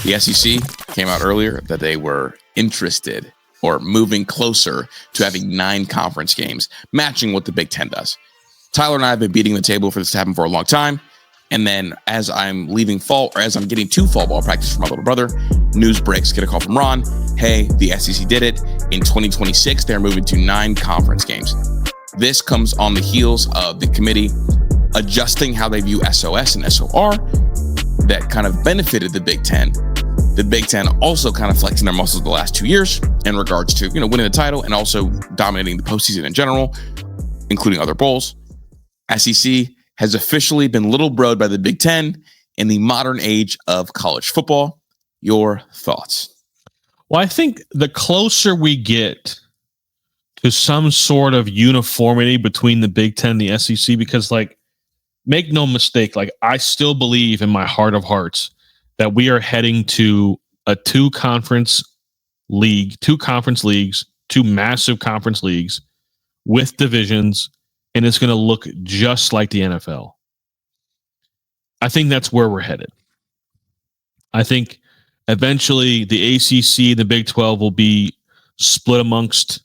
The SEC came out earlier that they were interested or moving closer to having 9 conference games, matching what the Big Ten does. Tyler and I have been beating the table for this to happen for a long time. And then as I'm leaving fall, or as I'm getting to fall ball practice for my little brother, news breaks, get a call from Ron. Hey, the SEC did it. In 2026, they're moving to 9 conference games. This comes on the heels of the committee adjusting how they view SOS and SOR that kind of benefited the Big Ten. The Big Ten also kind of flexing their muscles the last 2 years in regards to, winning the title and also dominating the postseason in general, including other bowls. SEC has officially been little broed by the Big Ten in the modern age of college football. Your thoughts? Well, I think the closer we get to some sort of uniformity between the Big Ten and the SEC, because, make no mistake, I still believe in my heart of hearts that we are heading to a 2 conference leagues, 2 massive conference leagues with divisions, and it's going to look just like the NFL. I think that's where we're headed. I think eventually the ACC, the Big 12 will be split amongst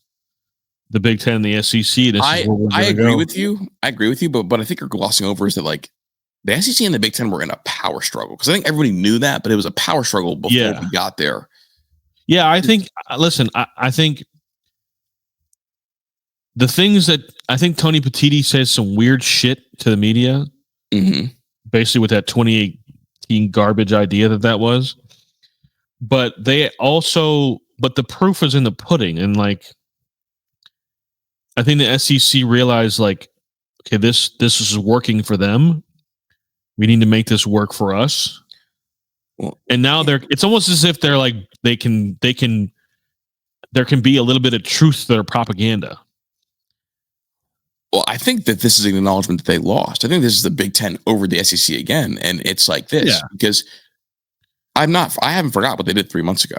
the Big Ten and the SEC. I agree with you. But I think you're glossing over is that the SEC and the Big Ten were in a power struggle, because I think everybody knew that, but it was a power struggle before we got there. Yeah, I think. Listen, I think the things that I think Tony Petitti says some weird shit to the media, basically with that 2018 garbage idea that was. But the proof is in the pudding, and I think the SEC realized okay, this is working for them. We need to make this work for us. Well, and now it's almost as if they're there can be a little bit of truth to their propaganda. Well, I think that this is an acknowledgement that they lost. I think this is the Big Ten over the SEC again. And it's like this because I haven't forgot what they did 3 months ago.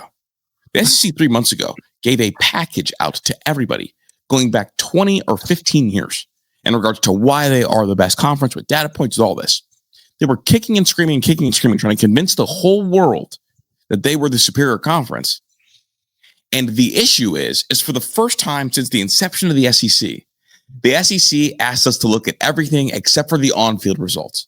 The SEC 3 months ago gave a package out to everybody going back 20 or 15 years in regards to why they are the best conference, with data points, with all this. They were kicking and screaming, trying to convince the whole world that they were the superior conference. And the issue is for the first time since the inception of the SEC asked us to look at everything except for the on-field results.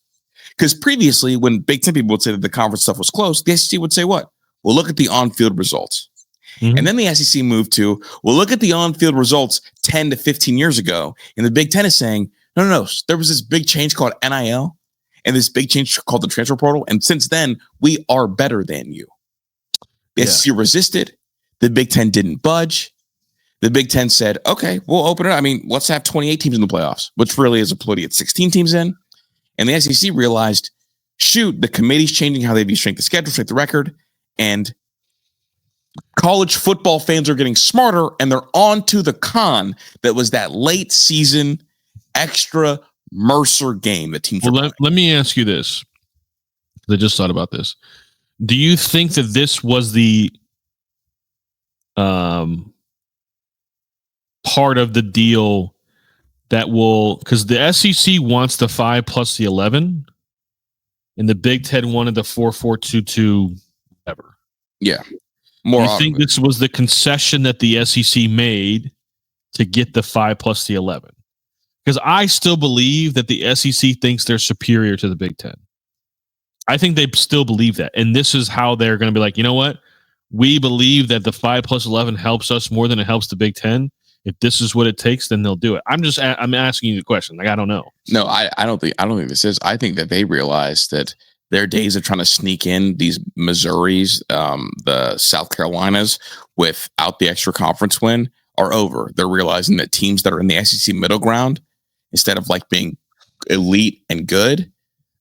Because previously, when Big Ten people would say that the conference stuff was close, the SEC would say what? Well, look at the on-field results. Mm-hmm. And then the SEC moved to, well, look at the on-field results 10 to 15 years ago. And the Big Ten is saying, no. There was this big change called NIL and this big change called the transfer portal. And since then, we are better than you. The SEC resisted. The Big Ten didn't budge. The Big Ten said, okay, we'll open it. I mean, let's have 28 teams in the playoffs, which really is a play to get 16 teams in. And the SEC realized, shoot, the committee's changing how they view strength of schedule, strength of record, and college football fans are getting smarter, and they're on to the con that was that late season extra Mercer game that teams. Well, let me ask you this. I just thought about this. Do you think that this was the part of the deal that will, because the SEC wants the 5 plus the 11, and the Big Ten wanted the 4-4-2-2, whatever. Yeah. More. Do you think this was the concession that the SEC made to get the 5 plus the 11? Because I still believe that the SEC thinks they're superior to the Big Ten. I think they still believe that. And this is how they're going to be like, you know what? We believe that the 5 plus 11 helps us more than it helps the Big Ten. If this is what it takes, then they'll do it. I'm asking you the question. I don't know. No, I don't think this is. I think that they realize that their days of trying to sneak in these Missouris, the South Carolinas without the extra conference win are over. They're realizing that teams that are in the SEC middle ground, instead of being elite and good,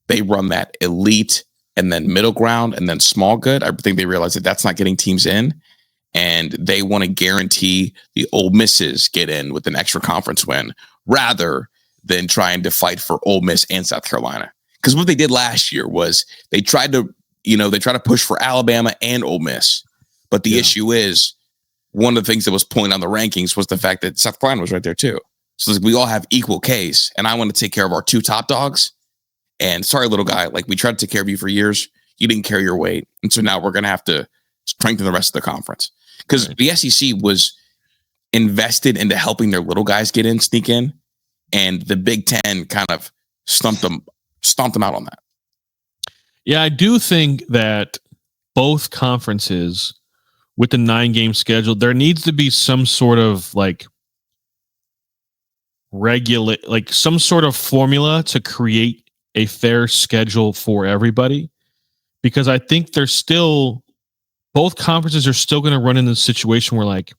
they run that elite and then middle ground and then small good. I think they realize that that's not getting teams in. And they want to guarantee the Ole Misses get in with an extra conference win rather than trying to fight for Ole Miss and South Carolina. Because what they did last year was they tried to push for Alabama and Ole Miss. But the issue is, one of the things that was pointed on the rankings was the fact that South Carolina was right there too. So we all have equal case. And I want to take care of our 2 top dogs. And sorry, little guy, we tried to take care of you for years. you didn't carry your weight. And so now we're going to have to strengthen the rest of the conference. Because the SEC was invested into helping their little guys sneak in. And the Big Ten kind of stomped them out on that. Yeah, I do think that both conferences with the 9-game schedule, there needs to be some sort of like some sort of formula to create a fair schedule for everybody. Because I think both conferences are still going to run into the situation where, like,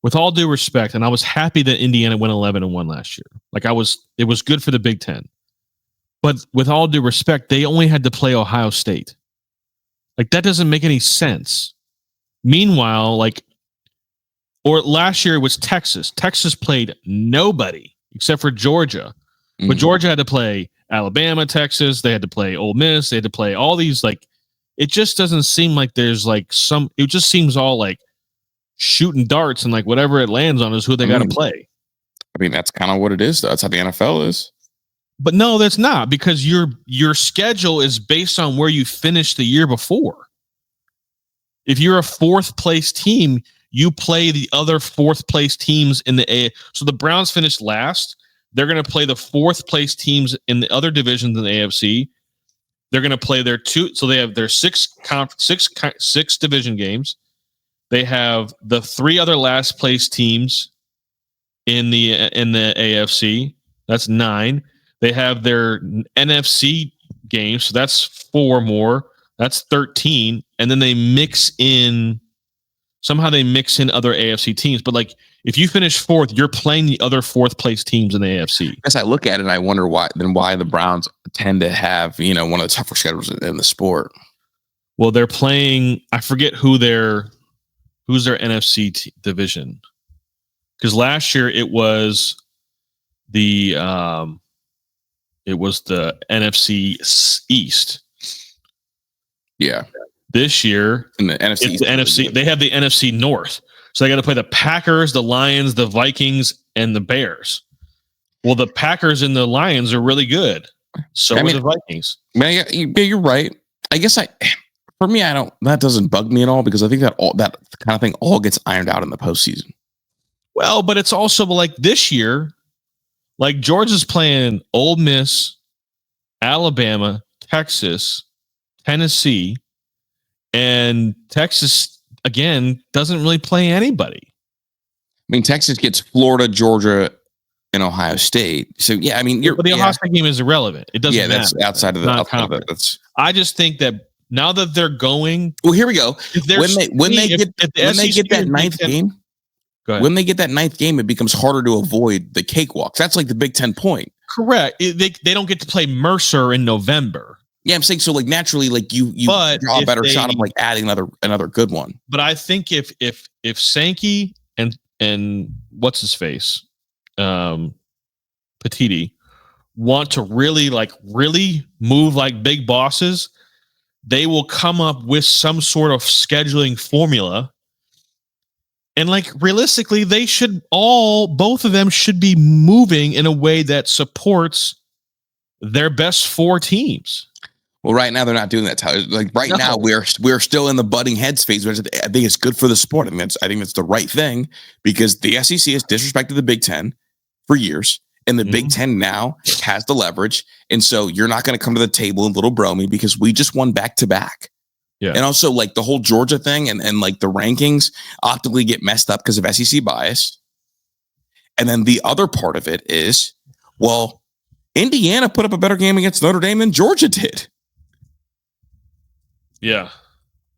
with all due respect, and I was happy that Indiana went 11-1 last year. Like it was good for the Big Ten. But with all due respect, they only had to play Ohio State. Like, that doesn't make any sense. Meanwhile, or last year it was Texas. Texas played nobody except for Georgia. Mm-hmm. But Georgia had to play Alabama, Texas. They had to play Ole Miss. They had to play all these, it just doesn't seem like there's it just seems all like shooting darts and whatever it lands on is who they got to play. I mean, that's kind of what it is, though. That's how the NFL is. But no, that's not, because your schedule is based on where you finished the year before. If you're a 4th place team, you play the other 4th place teams in the A. So the Browns finished last. They're going to play the 4th place teams in the other divisions in the AFC. They're going to play their 2. So they have their 6 division games. They have the 3 other last place teams in the AFC. That's 9. They have their NFC games, so that's 4 more. That's 13, and then they mix in other AFC teams. But if you finish 4th, you're playing the other 4th place teams in the AFC. As I look at it, I wonder why the Browns tend to have one of the tougher schedules in the sport. Well, they're playing. I forget who's their NFC division, because last year it was the NFC East. Yeah. This year, in the NFC, they have the NFC North. So they got to play the Packers, the Lions, the Vikings, and the Bears. Well, the Packers and the Lions are really good. So are the Vikings. Yeah, you're right. I guess that doesn't bug me at all, because I think that kind of thing all gets ironed out in the postseason. Well, but it's also this year, Georgia's playing Ole Miss, Alabama, Texas, Tennessee, and Texas, again, doesn't really play anybody. I mean, Texas gets Florida, Georgia, and Ohio State. So, yeah, I mean, but the Ohio State game is irrelevant. It doesn't matter. That's outside of the I just think that now that they're going. Well, here we go. When they get that 9th game. When they get that 9th game, it becomes harder to avoid the cakewalks. That's the Big Ten point. Correct. They don't get to play Mercer in November. Yeah, I'm saying so. Naturally, you draw a better shot of adding another good one. But I think if Sankey and what's his face, Petiti, want to really move like big bosses, they will come up with some sort of scheduling formula. And realistically, both of them should be moving in a way that supports their best 4 teams. Well, right now they're not doing that. Now we're still in the butting heads phase, which I think it's good for the sport. I think that's the right thing, because the SEC has disrespected the Big Ten for years, and the Big Ten now has the leverage. And so you're not going to come to the table and little bro me, because we just won back to back. Yeah. And also the whole Georgia thing and the rankings optically get messed up because of SEC bias. And then the other part of it is, well, Indiana put up a better game against Notre Dame than Georgia did. Yeah,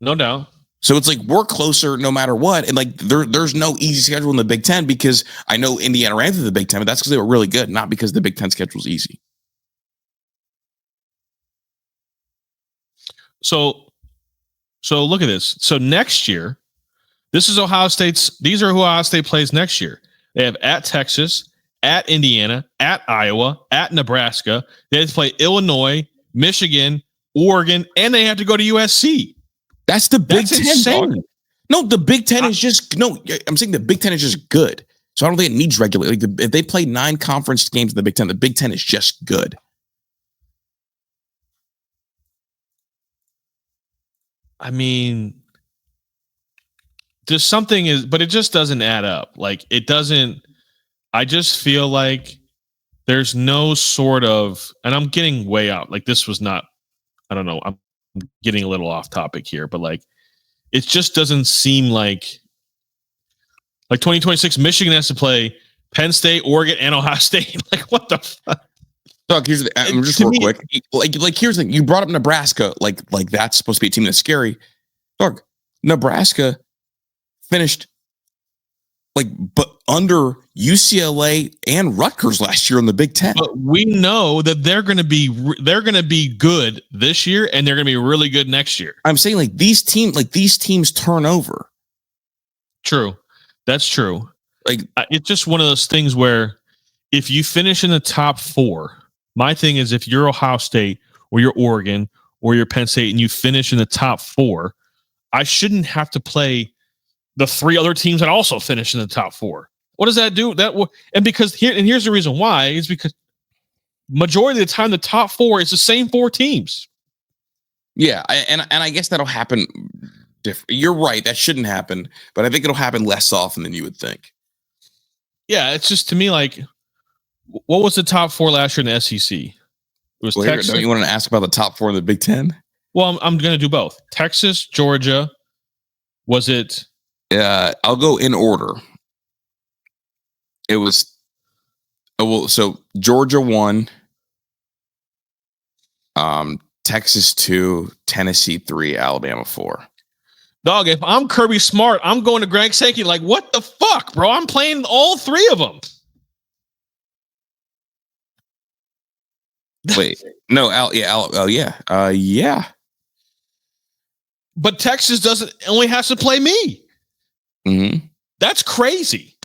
no doubt. So it's we're closer no matter what. And there's no easy schedule in the Big Ten, because I know Indiana ran through the Big Ten, but that's because they were really good, not because the Big Ten schedule is easy. So look at this. So next year, these are who Ohio State plays next year. They have at Texas, at Indiana, at Iowa, at Nebraska. They have to play Illinois, Michigan, Oregon, and they have to go to USC. That's the Big Ten. No, the Big Ten is just I'm saying the Big Ten is just good. So I don't think it needs regulation. If they play 9 conference games in the Big Ten is just good. I mean, there's something is, but it just doesn't add up. Like it doesn't. I just feel like there's no sort of, and I'm getting way out. Like this was not. I don't know. I'm getting a little off topic here, but like it just doesn't seem like 2026 Michigan has to play Penn State, Oregon, and Ohio State. Like what the fuck? Doug, here's the, I'm just real quick. Like here's the thing. You brought up Nebraska. Like that's supposed to be a team that's scary. Doug, Nebraska finished but under UCLA and Rutgers last year in the Big Ten. But we know that they're going to be good this year, and they're going to be really good next year. I'm saying these teams turn over. True, that's true. Like it's just one of those things where if you finish in the top 4, my thing is if you're Ohio State or you're Oregon or you're Penn State and you finish in the top 4, I shouldn't have to play the 3 other teams that also finish in the top 4. What does that do? Here's the reason why is because majority of the time the top 4 is the same 4 teams. Yeah, and I guess that'll happen. You're right, that shouldn't happen, but I think it'll happen less often than you would think. Yeah, it's just to me like, what was the top 4 last year in the SEC? It was Texas. Don't you want to ask about the top 4 in the Big Ten? Well, I'm going to do both. Texas, Georgia. Was it? I'll go in order. It was so Georgia 1, Texas 2, Tennessee 3, Alabama 4. Dog, if I'm Kirby Smart, I'm going to Greg Sankey. Like, what the fuck, bro? I'm playing all 3 of them. Wait, no, yeah. But Texas only has to play me. Mm-hmm. That's crazy.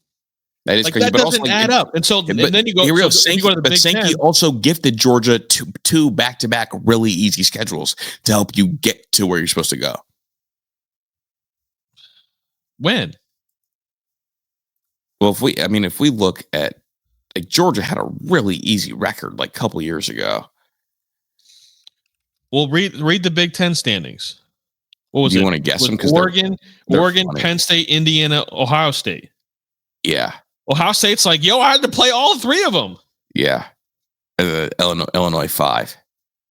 That is crazy. That doesn't add up. And so, and then you go. You go to the Big Ten. Sankey also gifted Georgia two back-to-back really easy schedules to help you get to where you're supposed to go. When? Well, if we look at Georgia had a really easy record a couple years ago. Well, read the Big Ten standings. What was it? You want to guess them? Oregon, Penn State, Indiana, Ohio State. Yeah. Ohio State's like, yo, I had to play all 3 of them. Yeah. Illinois 5.